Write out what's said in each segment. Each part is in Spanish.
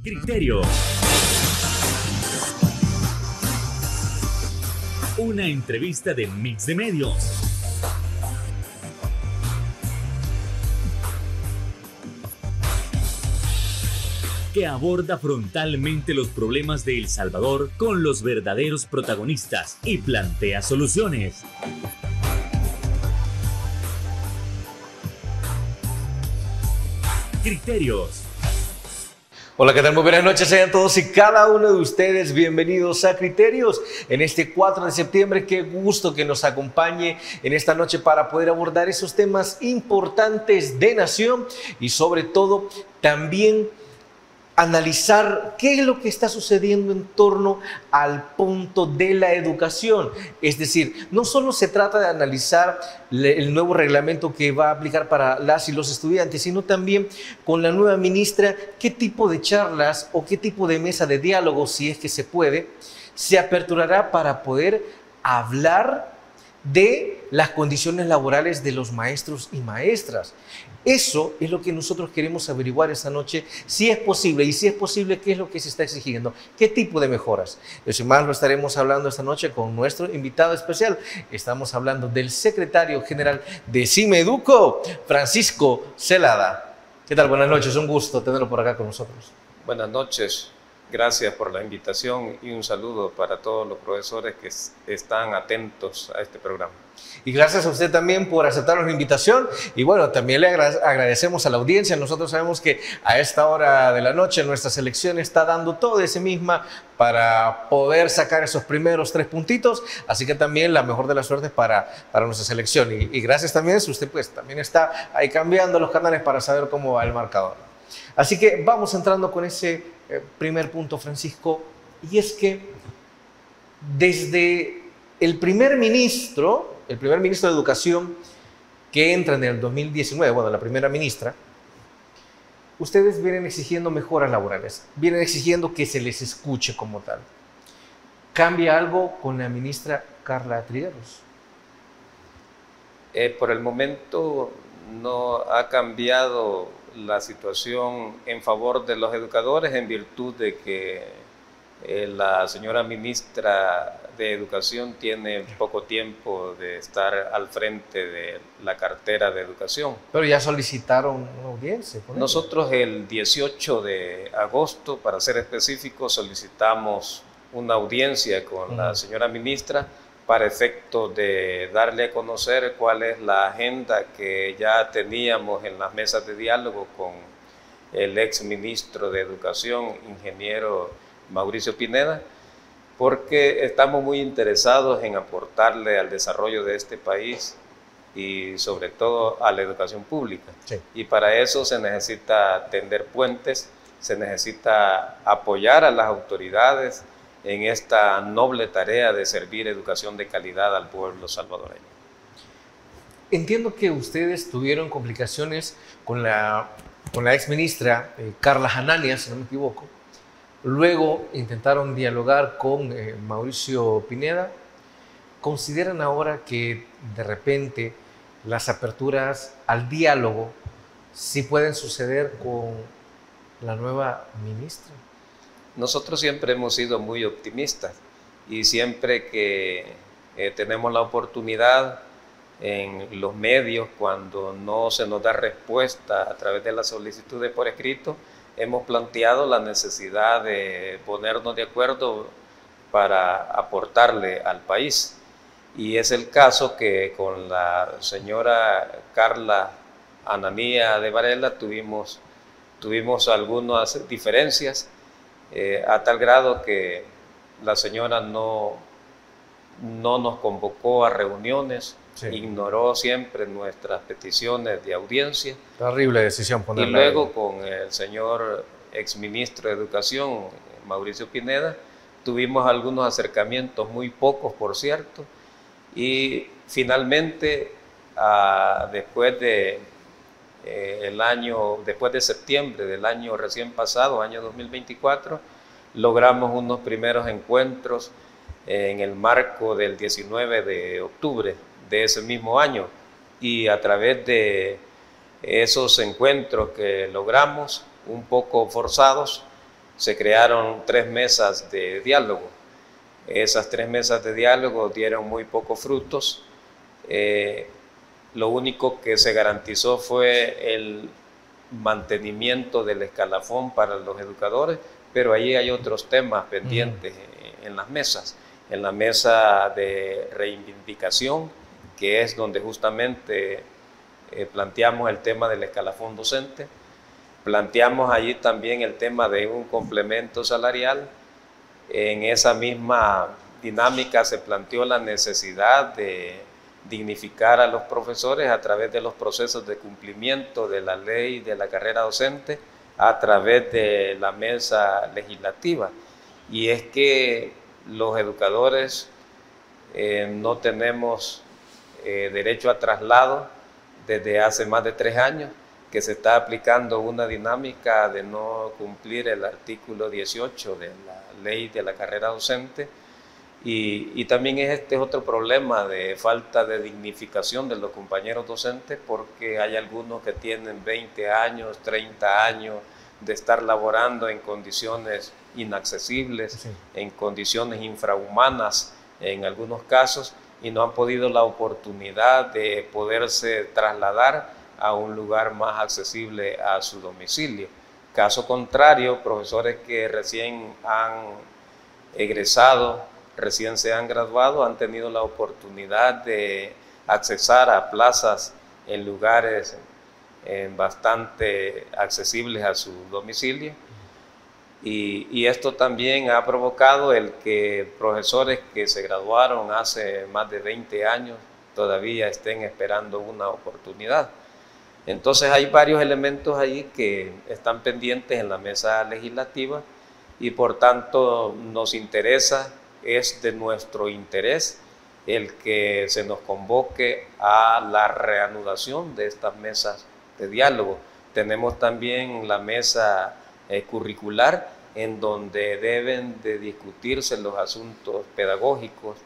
Criterio. Una entrevista de Mix de Medios. Que aborda frontalmente los problemas de El Salvador con los verdaderos protagonistas y plantea soluciones. Criterios. Hola, ¿qué tal? Muy buenas noches, sean todos y cada uno de ustedes bienvenidos a Criterios en este 4 de septiembre. Qué gusto que nos acompañe en esta noche para poder abordar esos temas importantes de nación y sobre todo también analizar qué es lo que está sucediendo en torno al punto de la educación. Es decir, no solo se trata de analizar el nuevo reglamento que va a aplicar para las y los estudiantes, sino también con la nueva ministra, qué tipo de charlas o qué tipo de mesa de diálogo, si es que se puede, se aperturará para poder hablar de las condiciones laborales de los maestros y maestras. Eso es lo que nosotros queremos averiguar esta noche, si es posible, y si es posible, qué es lo que se está exigiendo, qué tipo de mejoras. Eso y más lo estaremos hablando esta noche con nuestro invitado especial. Estamos hablando del secretario general de CIMEDUCO, Francisco Celada. ¿Qué tal? Buenas noches, un gusto tenerlo por acá con nosotros. Buenas noches, gracias por la invitación y un saludo para todos los profesores que están atentos a este programa. Y gracias a usted también por aceptar la invitación. Y bueno, también le agradecemos a la audiencia. Nosotros sabemos que a esta hora de la noche nuestra selección está dando todo de sí misma para poder sacar esos primeros 3 puntitos. Así que también la mejor de las suertes para nuestra selección. Y gracias también si usted pues también está ahí cambiando los canales para saber cómo va el marcador. Así que vamos entrando con ese primer punto, Francisco. Y es que desde el primer ministro de Educación que entra en el 2019, bueno, la primera ministra, ustedes vienen exigiendo mejoras laborales, vienen exigiendo que se les escuche como tal. ¿Cambia algo con la ministra Carla Trigueros? Por el momento no ha cambiado la situación en favor de los educadores en virtud de que la señora ministra de Educación tiene poco tiempo de estar al frente de la cartera de Educación. Pero ya solicitaron una audiencia. Nosotros el 18 de agosto, para ser específicos, solicitamos una audiencia con la señora ministra para efecto de darle a conocer cuál es la agenda que ya teníamos en las mesas de diálogo con el ex ministro de Educación, ingeniero Mauricio Pineda, porque estamos muy interesados en aportarle al desarrollo de este país y sobre todo a la educación pública. Sí. Y para eso se necesita tender puentes, se necesita apoyar a las autoridades en esta noble tarea de servir educación de calidad al pueblo salvadoreño. Entiendo que ustedes tuvieron complicaciones con la exministra Carla Hanania, si no me equivoco. Luego intentaron dialogar con Mauricio Pineda. ¿Consideran ahora que de repente las aperturas al diálogo sí pueden suceder con la nueva ministra? Nosotros siempre hemos sido muy optimistas y siempre que tenemos la oportunidad en los medios, cuando no se nos da respuesta a través de las solicitudes por escrito, hemos planteado la necesidad de ponernos de acuerdo para aportarle al país. Y es el caso que con la señora Carla Hanania de Varela tuvimos algunas diferencias, a tal grado que la señora no nos convocó a reuniones, sí. Ignoró siempre nuestras peticiones de audiencia. Terrible decisión ponerla. Y luego con el señor exministro de Educación, Mauricio Pineda, tuvimos algunos acercamientos, muy pocos por cierto, y finalmente después de septiembre del año recién pasado, año 2024, logramos unos primeros encuentros en el marco del 19 de octubre de ese mismo año, y a través de esos encuentros que logramos, un poco forzados, se crearon 3 mesas de diálogo. Esas 3 mesas de diálogo dieron muy pocos frutos. Lo único que se garantizó fue el mantenimiento del escalafón para los educadores, pero ahí hay otros temas pendientes en las mesas. En la mesa de reivindicación, que es donde justamente planteamos el tema del escalafón docente, planteamos allí también el tema de un complemento salarial. En esa misma dinámica se planteó la necesidad de dignificar a los profesores a través de los procesos de cumplimiento de la ley de la carrera docente a través de la mesa legislativa. Y es que los educadores no tenemos derecho a traslado desde hace más de 3 años, que se está aplicando una dinámica de no cumplir el artículo 18 de la ley de la carrera docente. Y también este es otro problema de falta de dignificación de los compañeros docentes, porque hay algunos que tienen 20 años, 30 años de estar laborando en condiciones inaccesibles, sí, en condiciones infrahumanas en algunos casos, y no han podido la oportunidad de poderse trasladar a un lugar más accesible a su domicilio. Caso contrario, profesores que recién han egresado, recién se han graduado, han tenido la oportunidad de accesar a plazas en lugares bastante accesibles a su domicilio. Y esto también ha provocado el que profesores que se graduaron hace más de 20 años todavía estén esperando una oportunidad. Entonces hay varios elementos ahí que están pendientes en la mesa legislativa y por tanto nos interesa, es de nuestro interés el que se nos convoque a la reanudación de estas mesas de diálogo. Tenemos también la mesa curricular, en donde deben de discutirse los asuntos pedagógicos,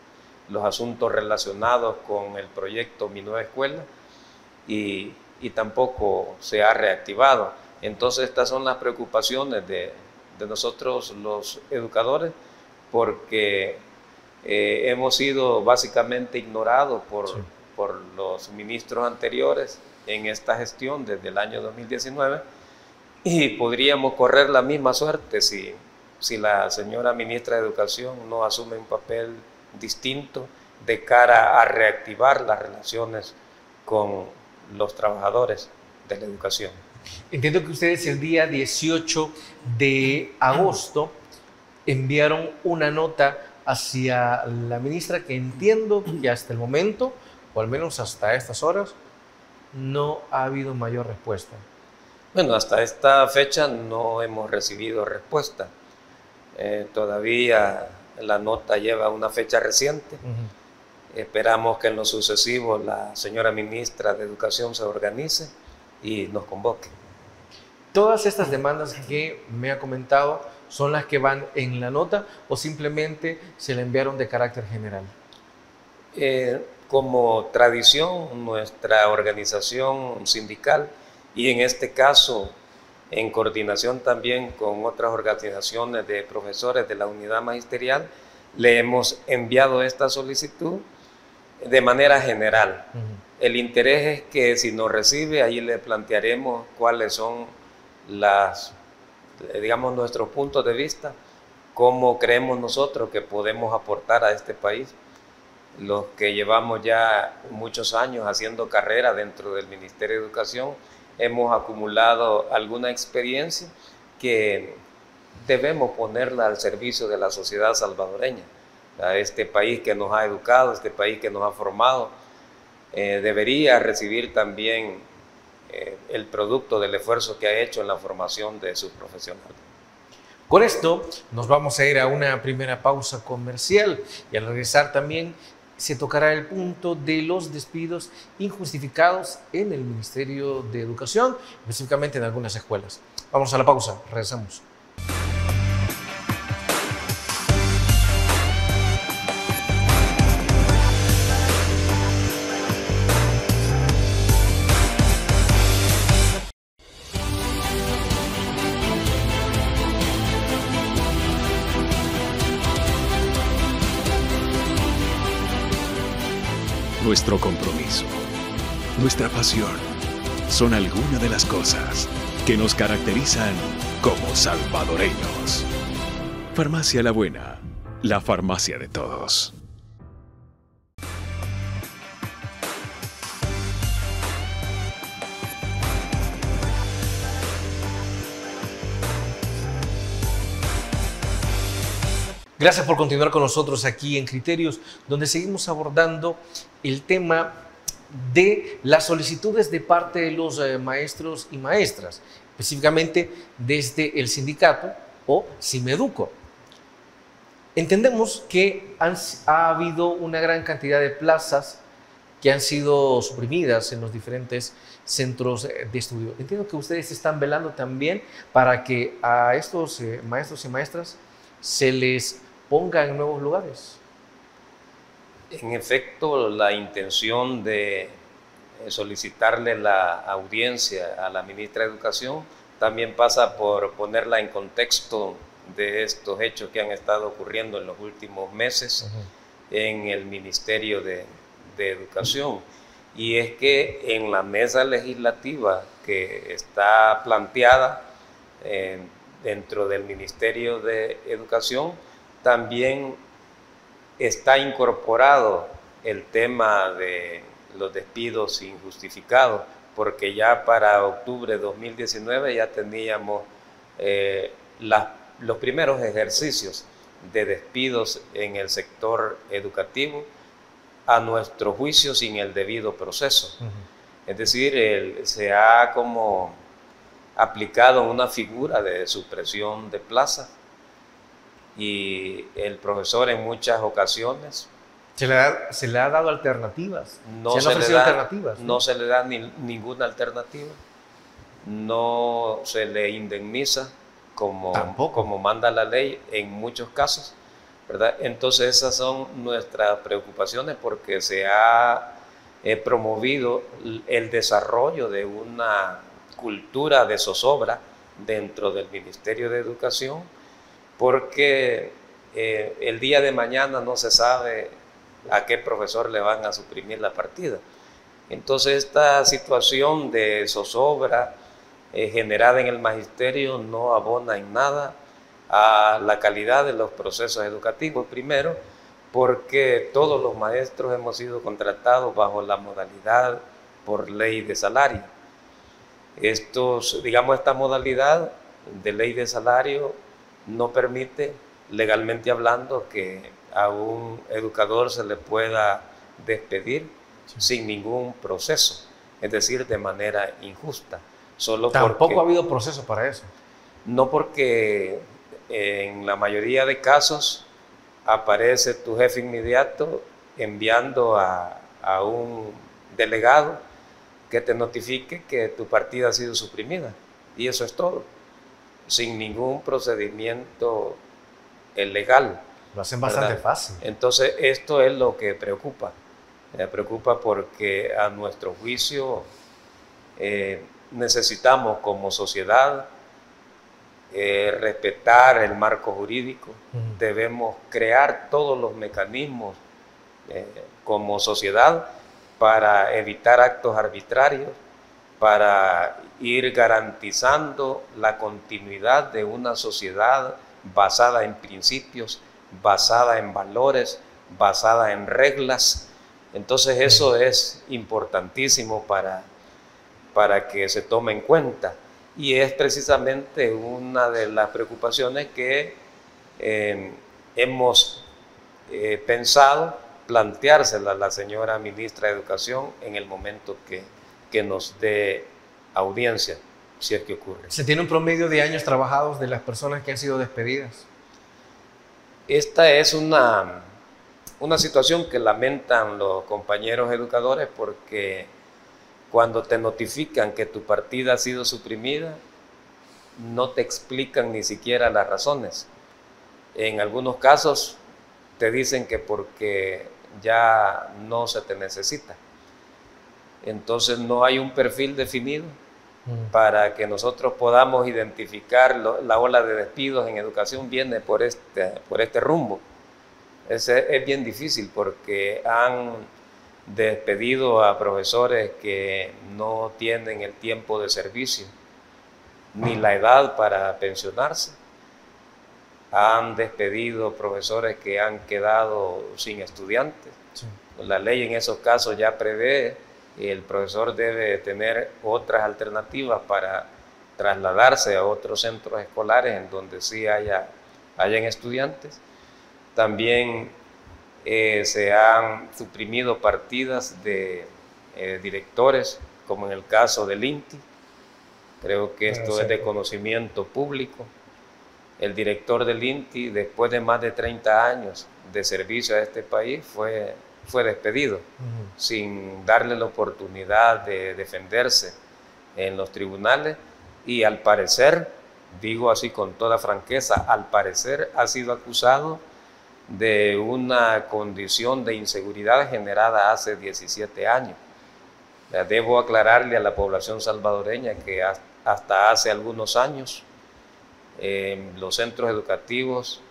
los asuntos relacionados con el proyecto Mi Nueva Escuela, y tampoco se ha reactivado. Entonces estas son las preocupaciones de nosotros los educadores, porque hemos sido básicamente ignorados por los ministros anteriores en esta gestión desde el año 2019, y podríamos correr la misma suerte si la señora ministra de Educación no asume un papel distinto de cara a reactivar las relaciones con los trabajadores de la educación. Entiendo que ustedes el día 18 de agosto enviaron una nota hacia la ministra, que entiendo que hasta el momento, o al menos hasta estas horas, no ha habido mayor respuesta. Bueno, hasta esta fecha no hemos recibido respuesta. Todavía la nota lleva una fecha reciente. Esperamos que en lo sucesivo la señora ministra de Educación se organice y nos convoque. ¿Todas estas demandas que me ha comentado son las que van en la nota o simplemente se la enviaron de carácter general? Como tradición, nuestra organización sindical, y en este caso en coordinación también con otras organizaciones de profesores de la unidad magisterial, le hemos enviado esta solicitud de manera general. El interés es que si nos recibe, ahí le plantearemos cuáles son nuestros puntos de vista, cómo creemos nosotros que podemos aportar a este país, los que llevamos ya muchos años haciendo carrera dentro del Ministerio de Educación. Hemos acumulado alguna experiencia que debemos ponerla al servicio de la sociedad salvadoreña. A este país que nos ha educado, este país que nos ha formado, debería recibir también el producto del esfuerzo que ha hecho en la formación de sus profesionales. Con esto nos vamos a ir a una primera pausa comercial y al regresar también se tocará el punto de los despidos injustificados en el Ministerio de Educación, específicamente en algunas escuelas. Vamos a la pausa, regresamos. Nuestro compromiso, nuestra pasión, son algunas de las cosas que nos caracterizan como salvadoreños. Farmacia La Buena, la farmacia de todos. Gracias por continuar con nosotros aquí en Criterios, donde seguimos abordando el tema de las solicitudes de parte de los maestros y maestras, específicamente desde el sindicato o Simeduco. Entendemos que ha habido una gran cantidad de plazas que han sido suprimidas en los diferentes centros de estudio. Entiendo que ustedes están velando también para que a estos maestros y maestras se les ponga en nuevos lugares. En efecto, la intención de solicitarle la audiencia a la ministra de Educación también pasa por ponerla en contexto de estos hechos que han estado ocurriendo en los últimos meses en el Ministerio de Educación. Y es que en la mesa legislativa que está planteada dentro del Ministerio de Educación, también está incorporado el tema de los despidos injustificados, porque ya para octubre de 2019 ya teníamos los primeros ejercicios de despidos en el sector educativo, a nuestro juicio sin el debido proceso. Es decir, se ha como aplicado una figura de supresión de plazas, y el profesor en muchas ocasiones se le ha dado alternativas. No se le da ninguna alternativa, no se le indemniza como manda la ley en muchos casos, ¿verdad? Entonces esas son nuestras preocupaciones, porque se ha promovido el desarrollo de una cultura de zozobra dentro del Ministerio de Educación, porque el día de mañana no se sabe a qué profesor le van a suprimir la partida. Entonces esta situación de zozobra generada en el magisterio no abona en nada a la calidad de los procesos educativos. Primero, porque todos los maestros hemos sido contratados bajo la modalidad por ley de salario. Esta modalidad de ley de salario no permite, legalmente hablando, que a un educador se le pueda despedir sin ningún proceso, es decir, de manera injusta. Tampoco ha habido proceso para eso. No, porque en la mayoría de casos aparece tu jefe inmediato enviando a un delegado que te notifique que tu partida ha sido suprimida, y eso es todo, sin ningún procedimiento legal. Lo hacen bastante fácil. Entonces esto es lo que preocupa. Preocupa porque a nuestro juicio necesitamos como sociedad respetar el marco jurídico. Debemos crear todos los mecanismos como sociedad para evitar actos arbitrarios, para ir garantizando la continuidad de una sociedad basada en principios, basada en valores, basada en reglas. Entonces eso es importantísimo para que se tome en cuenta, y es precisamente una de las preocupaciones que hemos pensado planteársela a la señora ministra de Educación en el momento que nos dé audiencia, si es que ocurre. ¿Se tiene un promedio de años trabajados de las personas que han sido despedidas? Esta es una situación que lamentan los compañeros educadores, porque cuando te notifican que tu partida ha sido suprimida, no te explican ni siquiera las razones. En algunos casos te dicen que porque ya no se te necesita. Entonces no hay un perfil definido para que nosotros podamos identificar la ola de despidos en educación. Viene por este rumbo. Es bien difícil, porque han despedido a profesores que no tienen el tiempo de servicio ni la edad para pensionarse. Han despedido profesores que han quedado sin estudiantes. Sí. La ley en esos casos ya prevé que el profesor debe tener otras alternativas para trasladarse a otros centros escolares en donde sí hayan estudiantes. También se han suprimido partidas de directores, como en el caso del INTI. Creo que esto es de conocimiento público. El director del INTI, después de más de 30 años de servicio a este país, fue despedido sin darle la oportunidad de defenderse en los tribunales, y al parecer, digo así con toda franqueza, al parecer ha sido acusado de una condición de inseguridad generada hace 17 años. Debo aclararle a la población salvadoreña que hasta hace algunos años los centros educativos,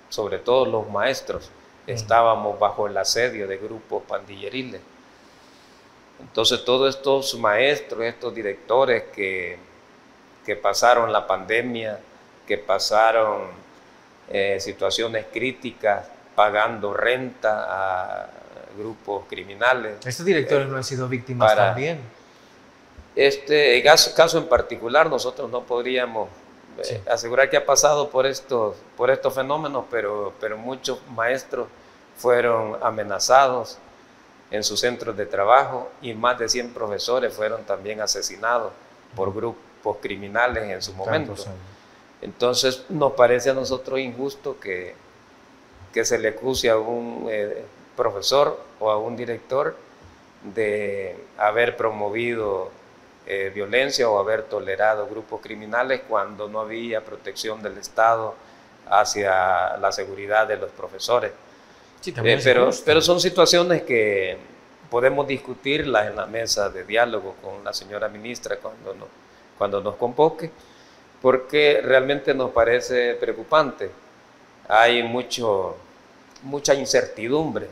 sobre todo los maestros, estábamos bajo el asedio de grupos pandilleriles. Entonces todos estos maestros, estos directores que pasaron la pandemia, que pasaron situaciones críticas, pagando renta a grupos criminales. ¿Estos directores no han sido víctimas también? Este caso en particular nosotros no podríamos asegurar que ha pasado por estos fenómenos, pero muchos maestros fueron amenazados en sus centros de trabajo, y más de 100 profesores fueron también asesinados por grupos criminales en su momento. Entonces nos parece a nosotros injusto que se le acuse a un profesor o a un director de haber promovido violencia o haber tolerado grupos criminales cuando no había protección del Estado hacia la seguridad de los profesores. Sí, pero son situaciones que podemos discutirlas en la mesa de diálogo con la señora ministra cuando nos convoque, porque realmente nos parece preocupante. Hay mucha incertidumbre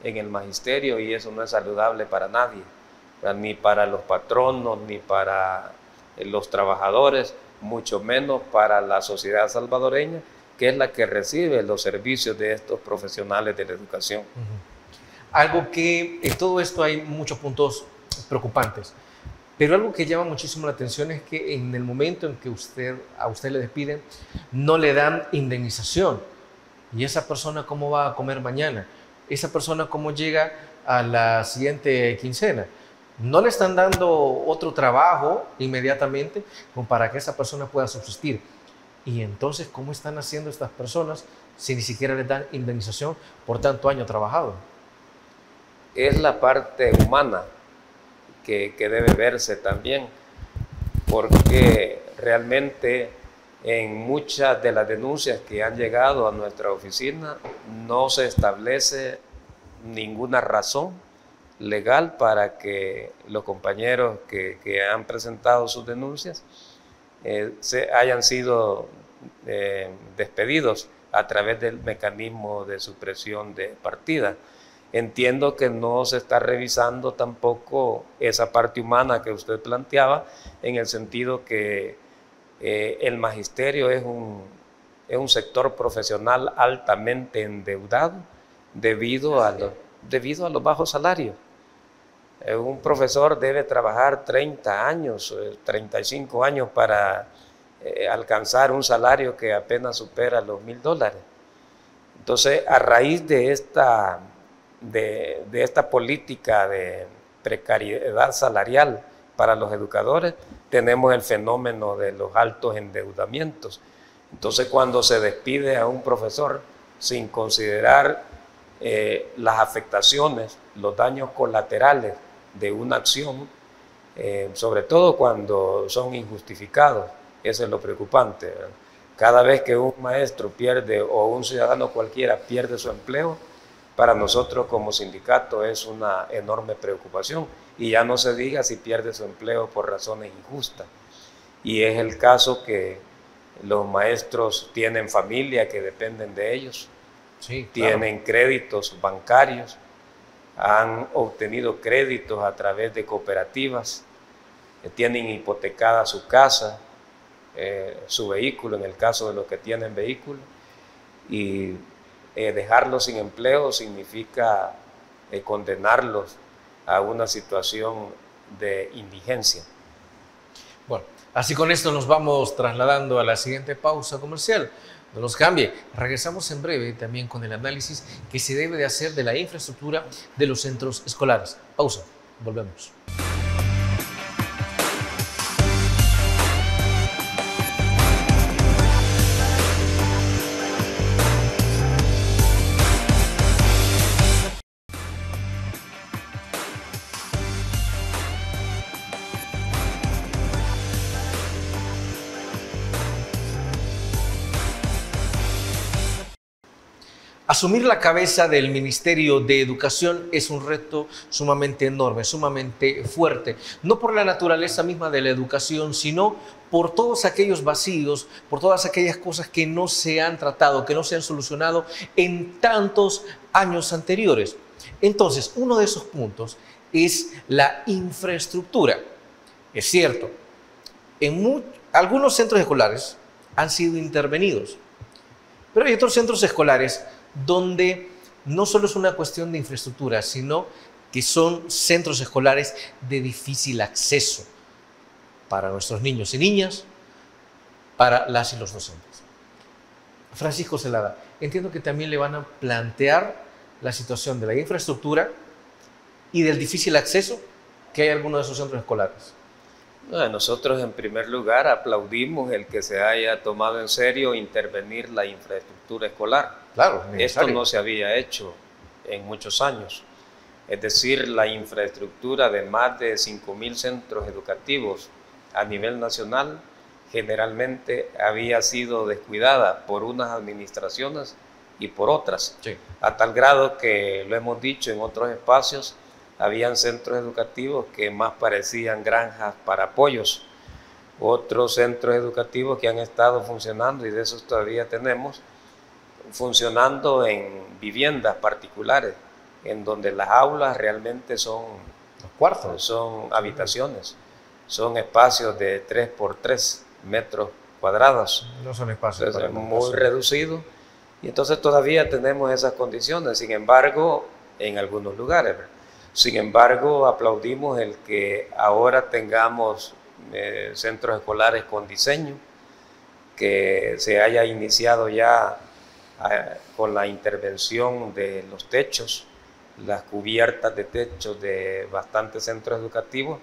en el magisterio, y eso no es saludable para nadie, ni para los patronos, ni para los trabajadores, mucho menos para la sociedad salvadoreña, que es la que recibe los servicios de estos profesionales de la educación. Algo que en todo esto hay muchos puntos preocupantes, pero algo que llama muchísimo la atención es que en el momento en que a usted le despiden, no le dan indemnización. ¿Y esa persona cómo va a comer mañana? ¿Esa persona cómo llega a la siguiente quincena? No le están dando otro trabajo inmediatamente como para que esa persona pueda subsistir. Y entonces, ¿cómo están haciendo estas personas si ni siquiera les dan indemnización por tanto año trabajado? Es la parte humana que debe verse también, porque realmente en muchas de las denuncias que han llegado a nuestra oficina no se establece ninguna razón legal para que los compañeros que han presentado sus denuncias hayan sido despedidos a través del mecanismo de supresión de partida. Entiendo que no se está revisando tampoco esa parte humana que usted planteaba, en el sentido que el magisterio es un sector profesional altamente endeudado debido a los bajos salarios. Un profesor debe trabajar 30 años, 35 años para alcanzar un salario que apenas supera los $1,000. Entonces, a raíz de esta política de precariedad salarial para los educadores, tenemos el fenómeno de los altos endeudamientos. Entonces, cuando se despide a un profesor sin considerar las afectaciones, los daños colaterales de una acción, sobre todo cuando son injustificados, eso es lo preocupante, ¿verdad? Cada vez que un maestro pierde, o un ciudadano cualquiera pierde su empleo, para nosotros como sindicato es una enorme preocupación, y ya no se diga si pierde su empleo por razones injustas. Y es el caso que los maestros tienen familia que dependen de ellos, sí, tienen créditos bancarios, han obtenido créditos a través de cooperativas, tienen hipotecada su casa, su vehículo, en el caso de los que tienen vehículo, y dejarlos sin empleo significa condenarlos a una situación de indigencia. Bueno, así con esto nos vamos trasladando a la siguiente pausa comercial. No nos cambie, regresamos en breve también con el análisis que se debe de hacer de la infraestructura de los centros escolares. Pausa, volvemos. Asumir la cabeza del Ministerio de Educación es un reto sumamente enorme, sumamente fuerte, no por la naturaleza misma de la educación, sino por todos aquellos vacíos, por todas aquellas cosas que no se han tratado, que no se han solucionado en tantos años anteriores. Entonces, uno de esos puntos es la infraestructura. Es cierto, algunos centros escolares han sido intervenidos, pero hay otros centros escolares donde no solo es una cuestión de infraestructura, sino que son centros escolares de difícil acceso para nuestros niños y niñas, para las y los docentes. Francisco Celada, entiendo que también le van a plantear la situación de la infraestructura y del difícil acceso que hay en algunos de esos centros escolares. Nosotros en primer lugar aplaudimos el que se haya tomado en serio intervenir la infraestructura escolar. Claro, esto no se había hecho en muchos años. Es decir, la infraestructura de más de 5.000 centros educativos a nivel nacional generalmente había sido descuidada por unas administraciones y por otras, sí, a tal grado que, lo hemos dicho en otros espacios, habían centros educativos que más parecían granjas para pollos, otros centros educativos que han estado funcionando, y de esos todavía tenemos, funcionando en viviendas particulares, en donde las aulas realmente son los cuartos, son habitaciones, son espacios de 3 por 3 metros cuadrados. No son espacios muy reducidos, y entonces todavía tenemos esas condiciones, sin embargo, en algunos lugares. Sin embargo, aplaudimos el que ahora tengamos centros escolares con diseño, que se haya iniciado ya con la intervención de los techos, las cubiertas de techos de bastantes centros educativos,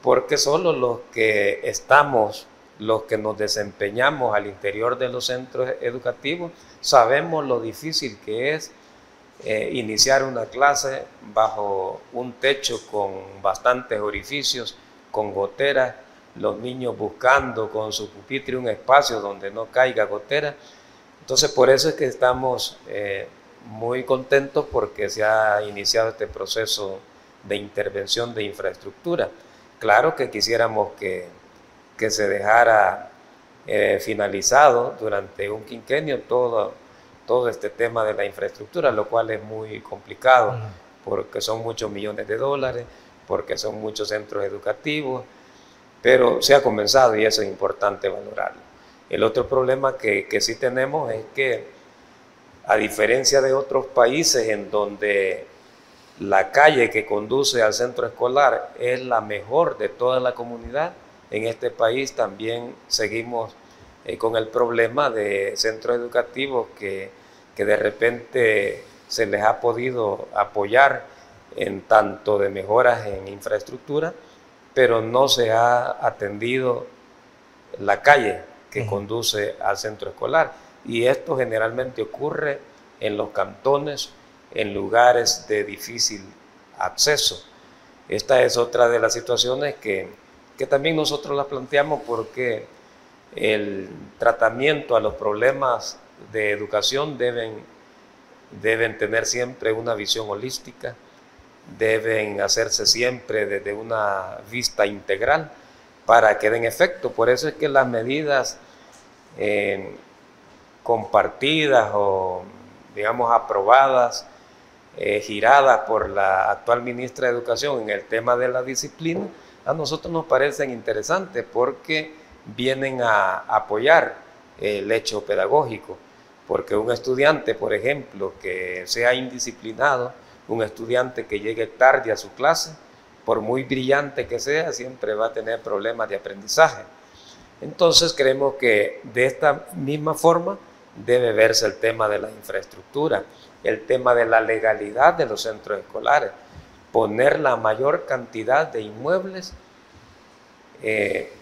porque solo los que nos desempeñamos al interior de los centros educativos, sabemos lo difícil que es iniciar una clase bajo un techo con bastantes orificios, con goteras, los niños buscando con su pupitre un espacio donde no caiga gotera. Entonces, por eso es que estamos muy contentos, porque se ha iniciado este proceso de intervención de infraestructura. Claro que quisiéramos que se dejara finalizado durante un quinquenio todo este tema de la infraestructura, lo cual es muy complicado, porque son muchos millones de dólares, porque son muchos centros educativos, pero se ha comenzado y eso es importante valorarlo. El otro problema que sí tenemos es que, a diferencia de otros países en donde la calle que conduce al centro escolar es la mejor de toda la comunidad, en este país también seguimos con el problema de centros educativos que de repente se les ha podido apoyar en tanto de mejoras en infraestructura, pero no se ha atendido la calle que conduce al centro escolar. Y esto generalmente ocurre en los cantones, en lugares de difícil acceso. Esta es otra de las situaciones que también nosotros las planteamos, porque el tratamiento a los problemas de educación deben tener siempre una visión holística, deben hacerse siempre desde una vista integral para que den efecto. Por eso es que las medidas compartidas o, digamos, aprobadas giradas por la actual ministra de Educación en el tema de la disciplina, a nosotros nos parecen interesantes porque vienen a apoyar el hecho pedagógico, porque un estudiante, por ejemplo, que sea indisciplinado, un estudiante que llegue tarde a su clase, por muy brillante que sea, siempre va a tener problemas de aprendizaje. Entonces creemos que de esta misma forma debe verse el tema de la infraestructura, el tema de la legalidad de los centros escolares, poner la mayor cantidad de inmuebles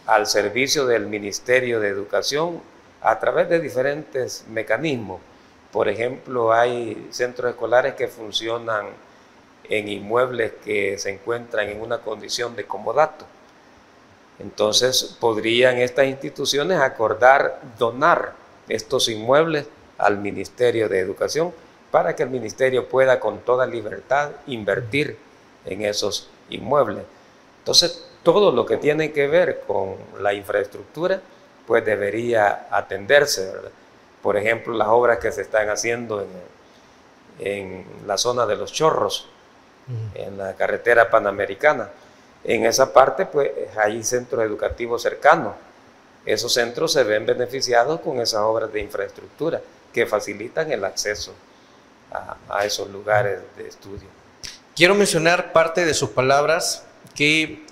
al servicio del Ministerio de Educación a través de diferentes mecanismos. Por ejemplo, hay centros escolares que funcionan en inmuebles que se encuentran en una condición de comodato. Entonces, podrían estas instituciones acordar donar estos inmuebles al Ministerio de Educación para que el Ministerio pueda con toda libertad invertir en esos inmuebles. Entonces, todo lo que tiene que ver con la infraestructura, pues debería atenderse, ¿verdad? Por ejemplo, las obras que se están haciendo en la zona de Los Chorros, en la carretera panamericana. En esa parte, pues, hay centros educativos cercanos. Esos centros se ven beneficiados con esas obras de infraestructura que facilitan el acceso a esos lugares de estudio. Quiero mencionar parte de sus palabras que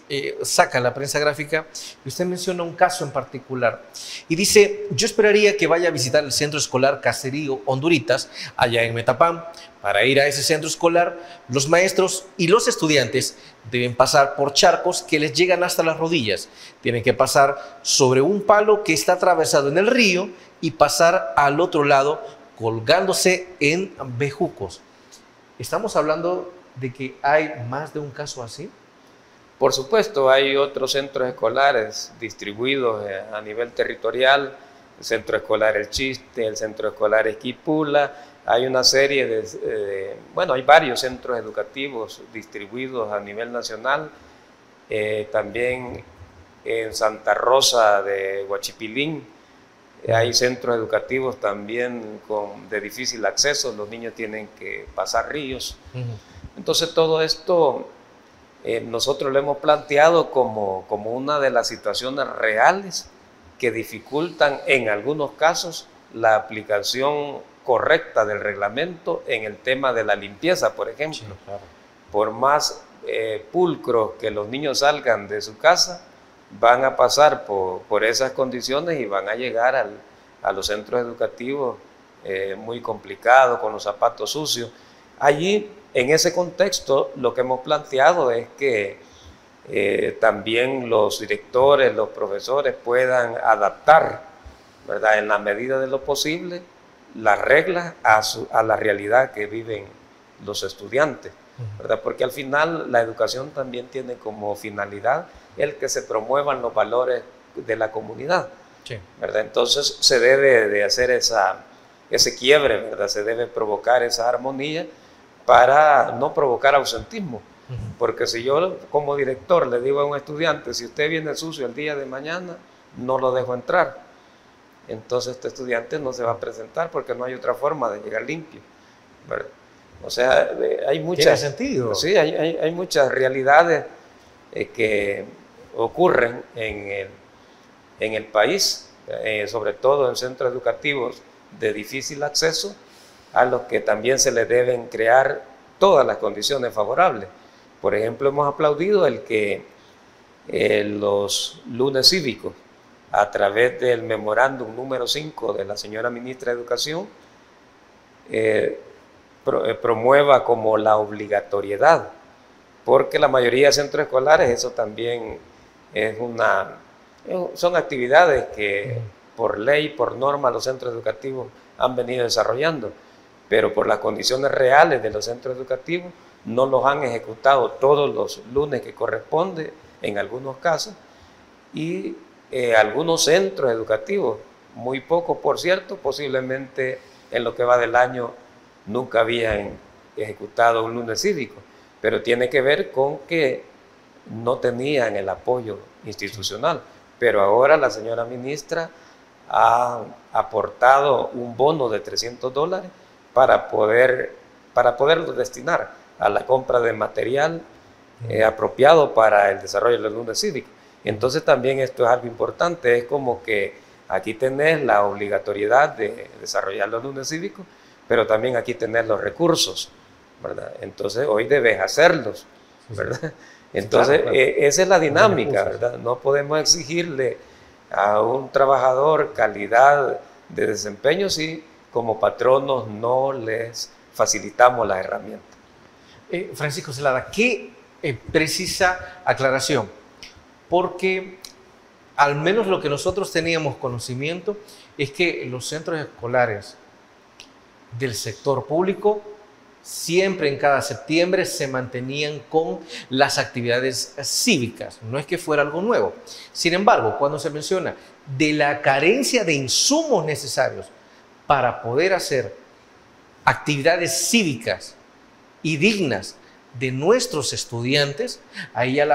saca la prensa gráfica, y usted menciona un caso en particular y dice: yo esperaría que vaya a visitar el centro escolar Caserío Honduritas allá en Metapán. Para ir a ese centro escolar, los maestros y los estudiantes deben pasar por charcos que les llegan hasta las rodillas, tienen que pasar sobre un palo que está atravesado en el río y pasar al otro lado colgándose en bejucos. ¿Estamos hablando de que hay más de un caso así? Por supuesto, hay otros centros escolares distribuidos a nivel territorial, el Centro Escolar El Chiste, el Centro Escolar Esquipula, hay una serie bueno, hay varios centros educativos distribuidos a nivel nacional, también en Santa Rosa de Huachipilín, hay centros educativos también de difícil acceso, los niños tienen que pasar ríos. Entonces todo esto nosotros lo hemos planteado como una de las situaciones reales que dificultan en algunos casos la aplicación correcta del reglamento en el tema de la limpieza, por ejemplo. Sí, claro. Por más pulcros que los niños salgan de su casa, van a pasar por esas condiciones y van a llegar a los centros educativos muy complicados, con los zapatos sucios. Allí, en ese contexto, lo que hemos planteado es que también los directores, los profesores puedan adaptar, ¿verdad?, en la medida de lo posible, las reglas a la realidad que viven los estudiantes, ¿verdad? Porque al final la educación también tiene como finalidad el que se promuevan los valores de la comunidad, sí, ¿verdad? Entonces se debe de hacer ese quiebre, ¿verdad? Se debe provocar esa armonía para no provocar ausentismo, porque si yo como director le digo a un estudiante: si usted viene sucio el día de mañana, no lo dejo entrar, entonces este estudiante no se va a presentar porque no hay otra forma de llegar limpio, ¿verdad? O sea, hay muchas... ¿Tiene sentido? Sí, hay muchas realidades que ocurren en el país, sobre todo en centros educativos de difícil acceso, a los que también se les deben crear todas las condiciones favorables. Por ejemplo, hemos aplaudido el que los lunes cívicos, a través del memorándum número 5 de la señora ministra de Educación, promueva como la obligatoriedad, porque la mayoría de centros escolares eso también son actividades que por ley, por norma, los centros educativos han venido desarrollando, pero por las condiciones reales de los centros educativos no los han ejecutado todos los lunes que corresponde en algunos casos, y algunos centros educativos, muy pocos por cierto, posiblemente en lo que va del año nunca habían ejecutado un lunes cívico, pero tiene que ver con que no tenían el apoyo institucional. Pero ahora la señora ministra ha aportado un bono de $300 para poder para poderlo destinar a la compra de material apropiado para el desarrollo de los lunes cívicos. Entonces también esto es algo importante, es como que aquí tenés la obligatoriedad de desarrollar los lunes cívicos, pero también aquí tenés los recursos, ¿verdad? Entonces hoy debes hacerlos, ¿verdad? Entonces claro. Esa es la dinámica, ¿verdad? No podemos exigirle a un trabajador calidad de desempeño si como patronos no les facilitamos la herramienta. Francisco Celada, qué precisa aclaración, porque al menos lo que nosotros teníamos conocimiento es que los centros escolares del sector público siempre en cada septiembre se mantenían con las actividades cívicas, no es que fuera algo nuevo. Sin embargo, cuando se menciona de la carencia de insumos necesarios para poder hacer actividades cívicas y dignas de nuestros estudiantes, ahí ya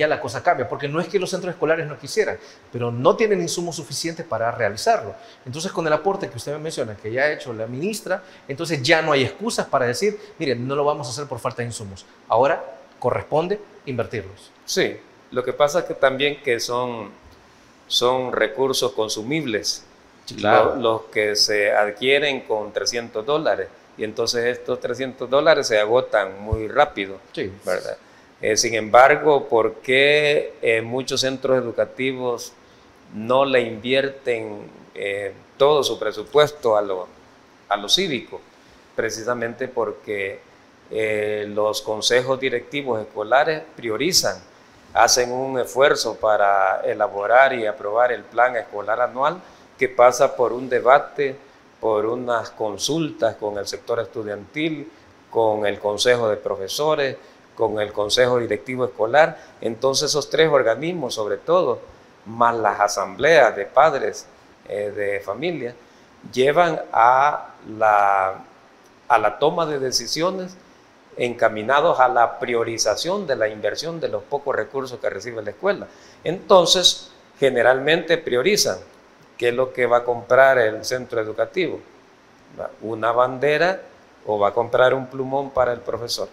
la cosa cambia, porque no es que los centros escolares no quisieran, pero no tienen insumos suficientes para realizarlo. Entonces, con el aporte que usted me menciona, que ya ha hecho la ministra, entonces ya no hay excusas para decir, miren, no lo vamos a hacer por falta de insumos. Ahora corresponde invertirlos. Sí, lo que pasa es que también que son recursos consumibles, claro. Los que se adquieren con $300. Y entonces estos $300 se agotan muy rápido, sí. ¿Verdad? Sin embargo, ¿por qué muchos centros educativos no le invierten todo su presupuesto a lo cívico? Precisamente porque los consejos directivos escolares priorizan, hacen un esfuerzo para elaborar y aprobar el plan escolar anual que pasa por un debate, por unas consultas con el sector estudiantil, con el consejo de profesores, con el consejo directivo escolar. Entonces esos tres organismos, sobre todo, más las asambleas de padres de familia, llevan a la toma de decisiones encaminados a la priorización de la inversión de los pocos recursos que recibe la escuela. Entonces, generalmente priorizan ¿qué es lo que va a comprar el centro educativo? ¿Una bandera o va a comprar un plumón para el profesor?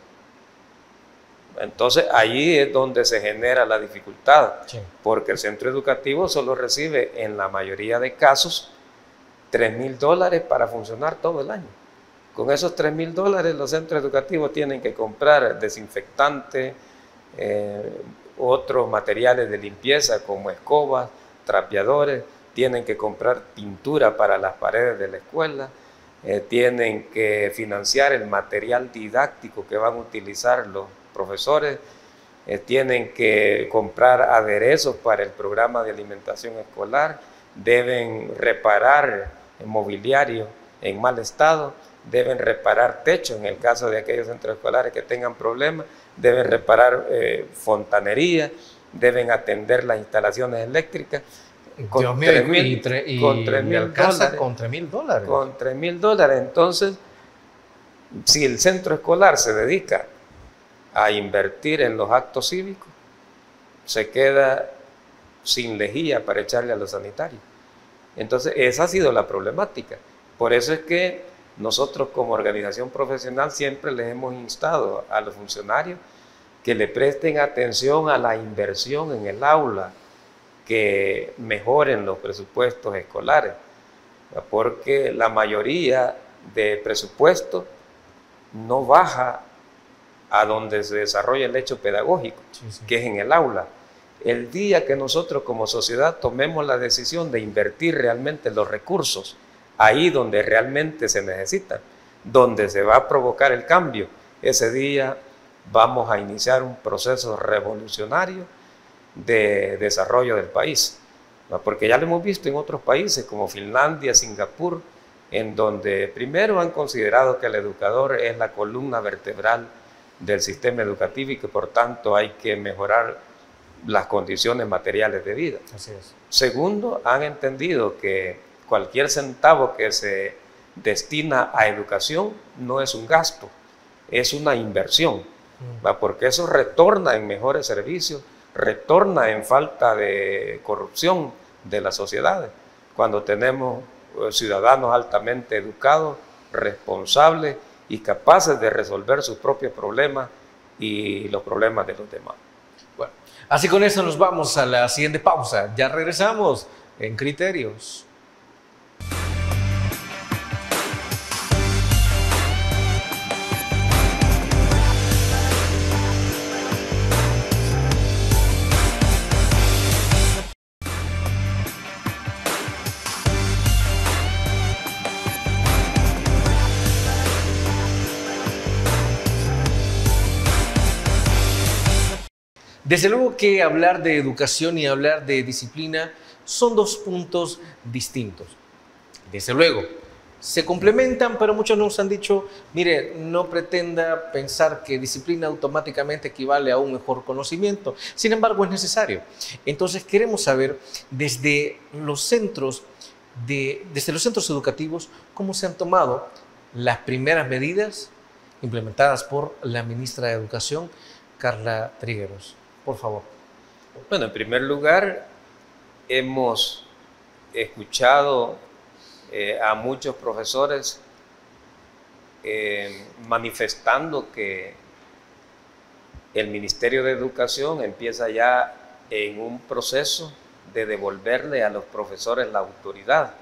Entonces, ahí es donde se genera la dificultad, sí. Porque el centro educativo solo recibe, en la mayoría de casos, $3.000 para funcionar todo el año. Con esos $3.000, los centros educativos tienen que comprar desinfectante, otros materiales de limpieza como escobas, trapeadores, tienen que comprar pintura para las paredes de la escuela, tienen que financiar el material didáctico que van a utilizar los profesores, tienen que comprar aderezos para el programa de alimentación escolar, deben reparar mobiliario en mal estado, deben reparar techo en el caso de aquellos centros escolares que tengan problemas, deben reparar fontanería, deben atender las instalaciones eléctricas. Con $3.000 con $3.000. Con $3.000. Entonces, si el centro escolar se dedica a invertir en los actos cívicos, se queda sin lejía para echarle a los sanitarios. Entonces, esa ha sido la problemática. Por eso es que nosotros como organización profesional siempre les hemos instado a los funcionarios que le presten atención a la inversión en el aula, que mejoren los presupuestos escolares, porque la mayoría de presupuesto no baja a donde se desarrolla el hecho pedagógico, sí. Que es en el aula. El día que nosotros como sociedad tomemos la decisión de invertir realmente los recursos ahí donde realmente se necesitan, donde se va a provocar el cambio, ese día vamos a iniciar un proceso revolucionario de desarrollo del país, ¿no? Porque ya lo hemos visto en otros países como Finlandia, Singapur, en donde primero han considerado que el educador es la columna vertebral del sistema educativo y que por tanto hay que mejorar las condiciones materiales de vida. Así es. Segundo, han entendido que cualquier centavo que se destina a educación no es un gasto, es una inversión, ¿va? Porque eso retorna en mejores servicios, retorna en falta de corrupción de las sociedades. Cuando tenemos ciudadanos altamente educados, responsables y capaces de resolver sus propios problemas y los problemas de los demás. Bueno, así con eso nos vamos a la siguiente pausa. Ya regresamos en Criterios. Desde luego que hablar de educación y hablar de disciplina son dos puntos distintos. Desde luego, se complementan, pero muchos nos han dicho, mire, no pretenda pensar que disciplina automáticamente equivale a un mejor conocimiento. Sin embargo, es necesario. Entonces, queremos saber desde los centros educativos cómo se han tomado las primeras medidas implementadas por la ministra de Educación, Carla Trigueros. Por favor. Bueno, en primer lugar, hemos escuchado a muchos profesores manifestando que el Ministerio de Educación empieza ya en un proceso de devolverle a los profesores la autoridad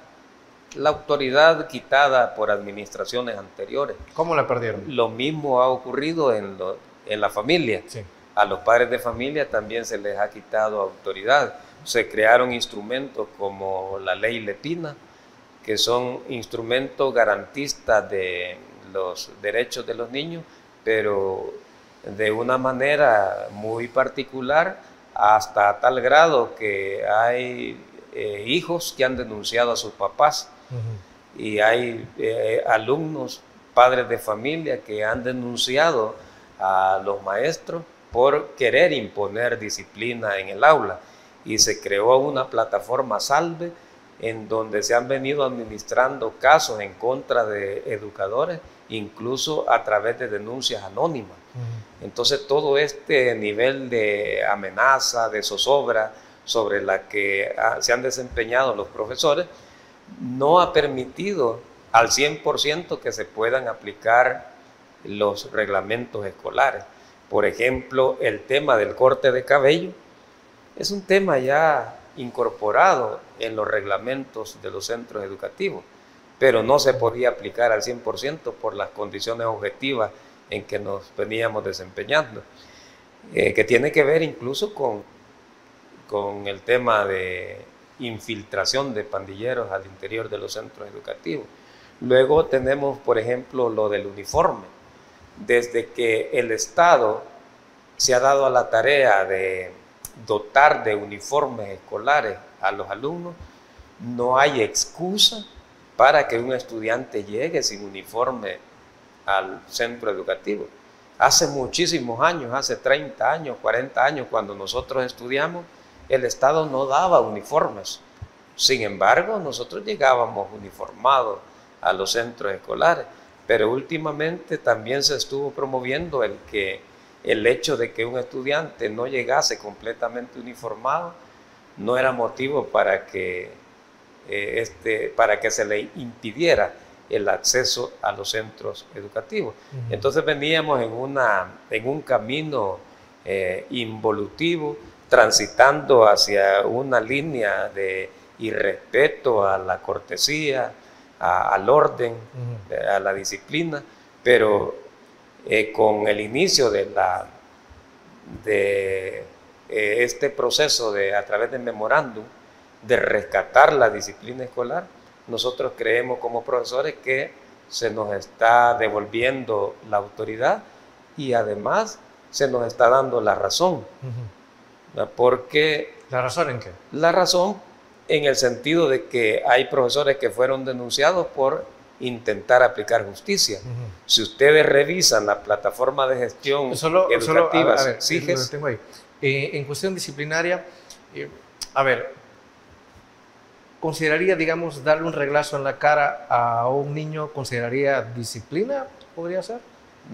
quitada por administraciones anteriores. ¿Cómo la perdieron? Lo mismo ha ocurrido en la familia. Sí. A los padres de familia también se les ha quitado autoridad. Se crearon instrumentos como la ley Lepina, que son instrumentos garantistas de los derechos de los niños, pero de una manera muy particular, hasta tal grado que hay hijos que han denunciado a sus papás, y hay alumnos, padres de familia que han denunciado a los maestros por querer imponer disciplina en el aula, y se creó una plataforma Salve en donde se han venido administrando casos en contra de educadores, incluso a través de denuncias anónimas. Entonces todo este nivel de amenaza, de zozobra sobre la que se han desempeñado los profesores, no ha permitido al 100% que se puedan aplicar los reglamentos escolares. Por ejemplo, el tema del corte de cabello es un tema ya incorporado en los reglamentos de los centros educativos, pero no se podía aplicar al 100% por las condiciones objetivas en que nos veníamos desempeñando, que tiene que ver incluso con el tema de infiltración de pandilleros al interior de los centros educativos. Luego tenemos, por ejemplo, lo del uniforme. Desde que el Estado se ha dado a la tarea de dotar de uniformes escolares a los alumnos, no hay excusa para que un estudiante llegue sin uniforme al centro educativo. Hace muchísimos años, hace 30 años, 40 años, cuando nosotros estudiamos, el Estado no daba uniformes. Sin embargo, nosotros llegábamos uniformados a los centros escolares, pero últimamente también se estuvo promoviendo el hecho de que un estudiante no llegase completamente uniformado no era motivo para que se le impidiera el acceso a los centros educativos. Entonces veníamos en un camino involutivo, transitando hacia una línea de irrespeto a la cortesía, al orden, a la disciplina, pero con el inicio de este proceso a través del memorándum de rescatar la disciplina escolar, nosotros creemos como profesores que se nos está devolviendo la autoridad y además se nos está dando la razón. Porque ¿La razón en qué? La razón en el sentido de que hay profesores que fueron denunciados por intentar aplicar justicia. Si ustedes revisan la plataforma de gestión educativa, lo tengo ahí. En cuestión disciplinaria, ¿consideraría, digamos, darle un reglazo en la cara a un niño, consideraría disciplina? ¿Podría ser?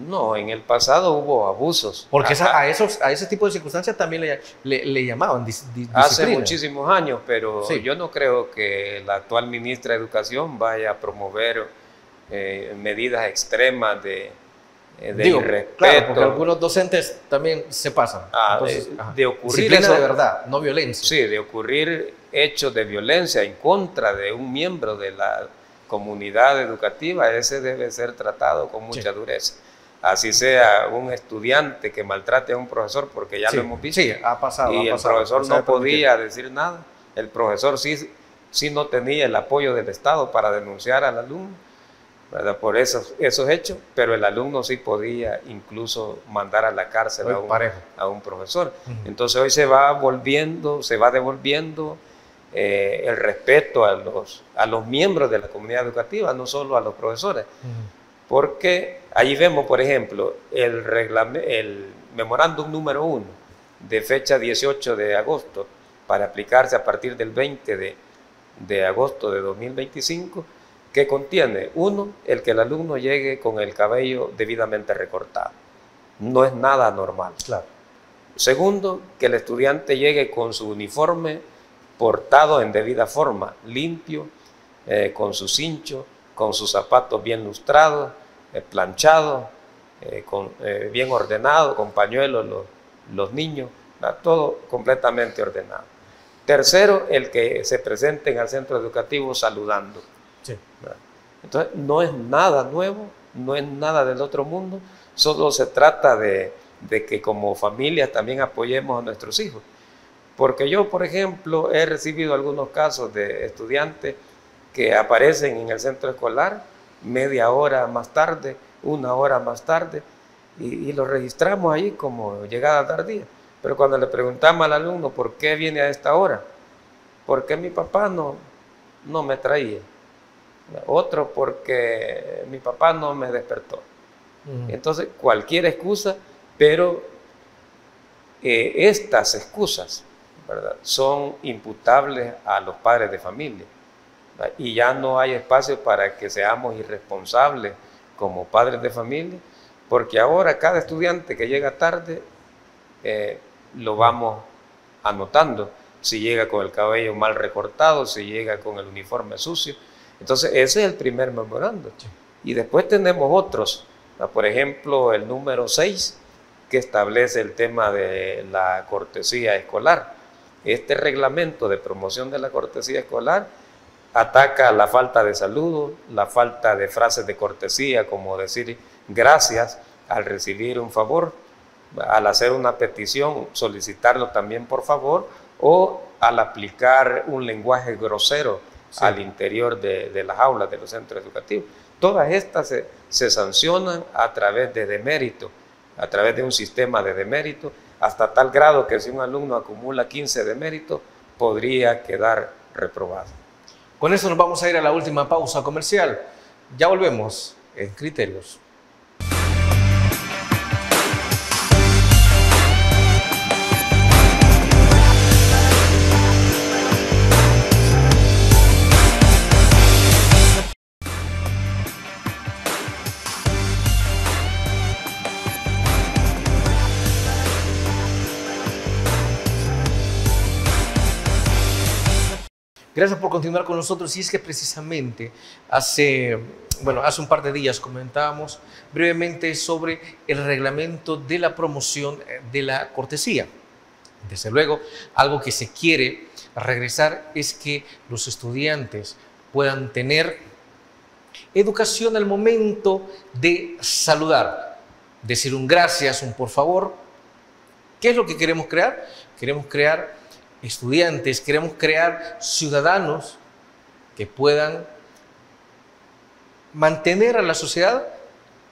No, en el pasado hubo abusos. Porque a ese tipo de circunstancias también le llamaban disciplina. Hace muchísimos años, pero sí, yo no creo que la actual ministra de Educación vaya a promover medidas extremas de irrespeto. Claro, porque algunos docentes también se pasan. Entonces, de ocurrir disciplina eso, de verdad, no violencia. Sí, de ocurrir hechos de violencia en contra de un miembro de la comunidad educativa, ese debe ser tratado con mucha dureza. Así sea un estudiante que maltrate a un profesor, porque ya lo hemos visto. Sí, ha pasado. Y el profesor no podía decir nada. El profesor sí no tenía el apoyo del Estado para denunciar al alumno, ¿verdad? Por esos hechos, pero el alumno sí podía incluso mandar a la cárcel a un profesor. Entonces hoy se va devolviendo el respeto a los miembros de la comunidad educativa, no solo a los profesores. Porque ahí vemos, por ejemplo, el memorándum número 1 de fecha 18 de agosto para aplicarse a partir del 20 de agosto de 2025, que contiene, 1, el que el alumno llegue con el cabello debidamente recortado. No es nada anormal. Claro. 2, que el estudiante llegue con su uniforme portado en debida forma, limpio, con su cincho, con sus zapatos bien lustrados, planchados, bien ordenado, con pañuelos los niños, todo completamente ordenado. 3, el que se presenten al centro educativo saludando. Sí. Entonces, no es nada nuevo, no es nada del otro mundo, solo se trata de que como familias también apoyemos a nuestros hijos. Porque yo, por ejemplo, he recibido algunos casos de estudiantes que aparecen en el centro escolar media hora más tarde, 1 hora más tarde, y los registramos ahí como llegada tardía. Pero cuando le preguntamos al alumno por qué viene a esta hora, porque mi papá no me traía. Otro, porque mi papá no me despertó. Entonces, cualquier excusa, pero estas excusas, ¿verdad?, son imputables a los padres de familia, ¿verdad? Y ya no hay espacio para que seamos irresponsables como padres de familia, porque ahora cada estudiante que llega tarde lo vamos anotando, si llega con el cabello mal recortado, si llega con el uniforme sucio. Entonces ese es el primer memorando. Y después tenemos otros, ¿verdad? Por ejemplo, el número 6, que establece el tema de la cortesía escolar. Este reglamento de promoción de la cortesía escolar ataca la falta de saludo, la falta de frases de cortesía, como decir gracias al recibir un favor, al hacer una petición, solicitarlo también por favor, o al aplicar un lenguaje grosero al interior de las aulas de los centros educativos. Todas estas se sancionan a través de demérito, a través de un sistema de demérito, hasta tal grado que si un alumno acumula 15 deméritos, podría quedar reprobado. Con eso nos vamos a ir a la última pausa comercial. Ya volvemos en Criterios. Gracias por continuar con nosotros. Y es que precisamente hace un par de días comentábamos brevemente sobre el reglamento de la promoción de la cortesía. Desde luego, algo que se quiere regresar es que los estudiantes puedan tener educación al momento de saludar, decir un gracias, un por favor. ¿Qué es lo que queremos crear? Queremos crear estudiantes, queremos crear ciudadanos que puedan mantener a la sociedad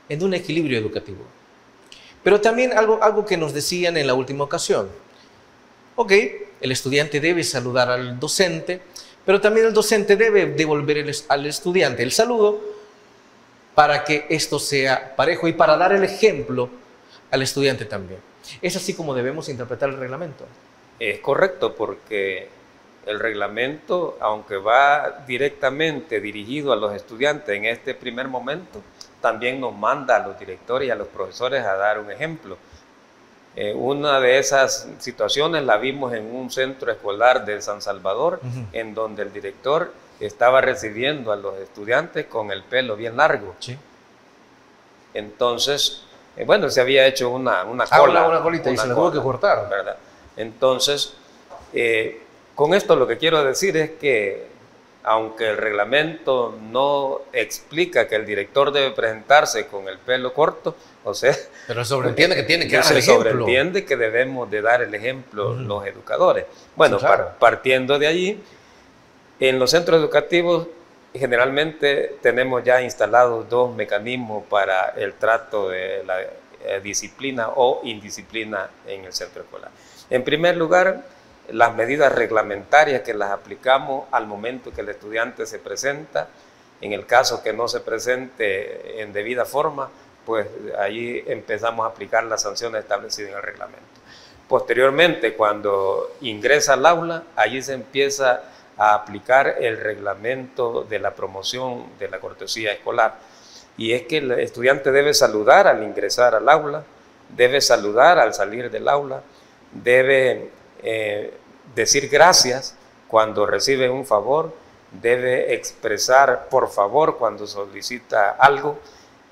en un equilibrio educativo. Pero también algo que nos decían en la última ocasión. Ok, el estudiante debe saludar al docente, pero también el docente debe devolver al estudiante el saludo para que esto sea parejo y para dar el ejemplo al estudiante también. Es así como debemos interpretar el reglamento. Es correcto, porque el reglamento, aunque va directamente dirigido a los estudiantes en este primer momento, también nos manda a los directores y a los profesores a dar un ejemplo. Una de esas situaciones la vimos en un centro escolar de San Salvador, en donde el director estaba recibiendo a los estudiantes con el pelo bien largo. Sí. Entonces, bueno, se había hecho una cola. Una colita y se la tuvo que cortar. ¿Verdad? Entonces, con esto lo que quiero decir es que, aunque el reglamento no explica que el director debe presentarse con el pelo corto, o sea... Pero se sobreentiende que tiene que dar el se ejemplo. sobreentiende que debemos de dar el ejemplo los educadores. Bueno, sí, claro. Partiendo de allí, en los centros educativos generalmente tenemos ya instalados 2 mecanismos para el trato de la disciplina o indisciplina en el centro escolar. En primer lugar, las medidas reglamentarias que las aplicamos al momento que el estudiante se presenta. En el caso que no se presente en debida forma, pues allí empezamos a aplicar las sanciones establecidas en el reglamento. Posteriormente, cuando ingresa al aula, allí se empieza a aplicar el reglamento de la promoción de la cortesía escolar. Y es que el estudiante debe saludar al ingresar al aula, debe saludar al salir del aula, debe decir gracias cuando recibe un favor, debe expresar por favor cuando solicita algo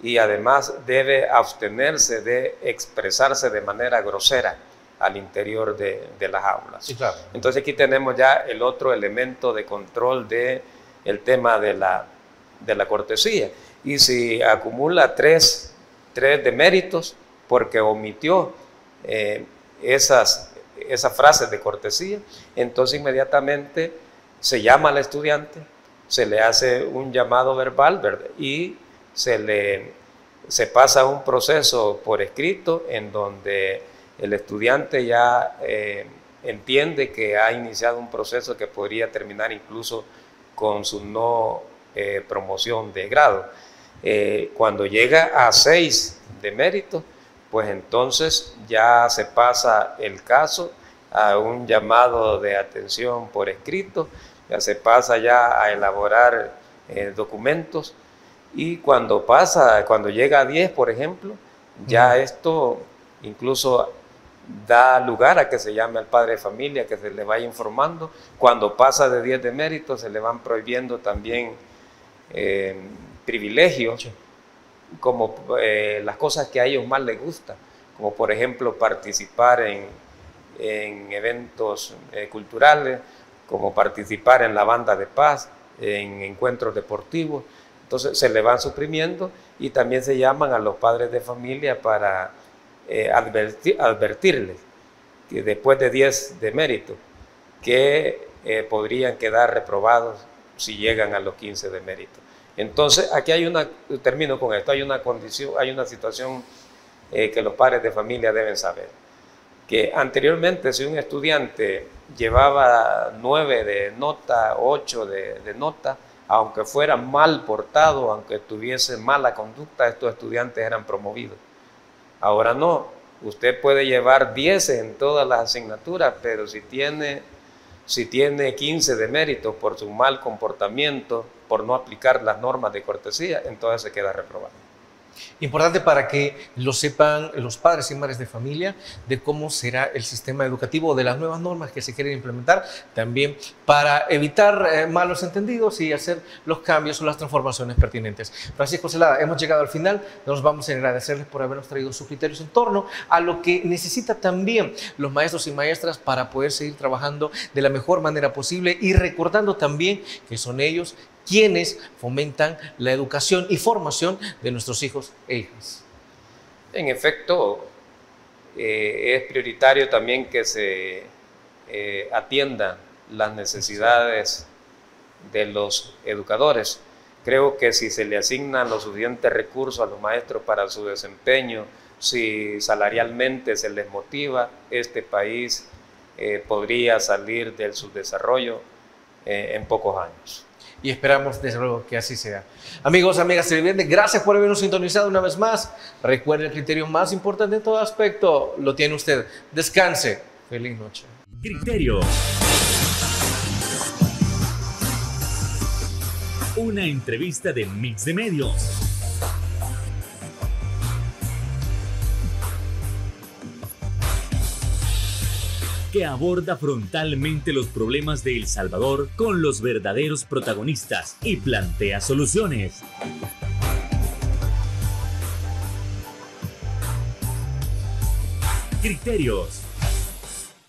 y además debe abstenerse de expresarse de manera grosera al interior de las aulas. Sí, claro. Entonces aquí tenemos ya el otro elemento de control del tema de la cortesía. Y si acumula tres deméritos porque omitió esas frases de cortesía, entonces inmediatamente se llama al estudiante, se le hace un llamado verbal, ¿verdad? Y se pasa un proceso por escrito en donde el estudiante ya entiende que ha iniciado un proceso que podría terminar incluso con su no promoción de grado. Cuando llega a 6 de mérito, pues entonces ya se pasa el caso a un llamado de atención por escrito, ya se pasa ya a elaborar documentos y cuando llega a 10, por ejemplo, ya esto incluso da lugar a que se llame al padre de familia, que se le vaya informando. Cuando pasa de 10 de mérito, se le van prohibiendo también privilegios, sí, como las cosas que a ellos más les gusta, como por ejemplo participar en eventos culturales, como participar en la banda de paz, en encuentros deportivos. Entonces se le van suprimiendo y también se llaman a los padres de familia para advertirles que después de 10 de mérito que podrían quedar reprobados si llegan a los 15 de mérito. Entonces aquí termino con esto, hay una condición, hay una situación que los padres de familia deben saber, que anteriormente si un estudiante llevaba 9 de nota, 8 de nota, aunque fuera mal portado, aunque tuviese mala conducta, estos estudiantes eran promovidos. Ahora no, usted puede llevar 10 en todas las asignaturas, pero si tiene 15 de mérito por su mal comportamiento, por no aplicar las normas de cortesía, entonces se queda reprobado. Importante para que lo sepan los padres y madres de familia de cómo será el sistema educativo, de las nuevas normas que se quieren implementar, también para evitar malos entendidos y hacer los cambios o las transformaciones pertinentes. Francisco Celada, hemos llegado al final. Nos vamos a agradecerles por habernos traído sus criterios en torno a lo que necesita también los maestros y maestras para poder seguir trabajando de la mejor manera posible y recordando también que son ellos quienes fomentan la educación y formación de nuestros hijos e hijas. En efecto, es prioritario también que se atiendan las necesidades de los educadores. Creo que si se le asignan los suficientes recursos a los maestros para su desempeño, si salarialmente se les motiva, este país podría salir del subdesarrollo en pocos años. Y esperamos desde luego que así sea. Amigos, amigas televidentes, gracias por habernos sintonizado una vez más. Recuerde, el criterio más importante en todo aspecto lo tiene usted. Descanse. Feliz noche. Criterio. Una entrevista de Mix de Medios. que aborda frontalmente los problemas de El Salvador con los verdaderos protagonistas y plantea soluciones. Criterios.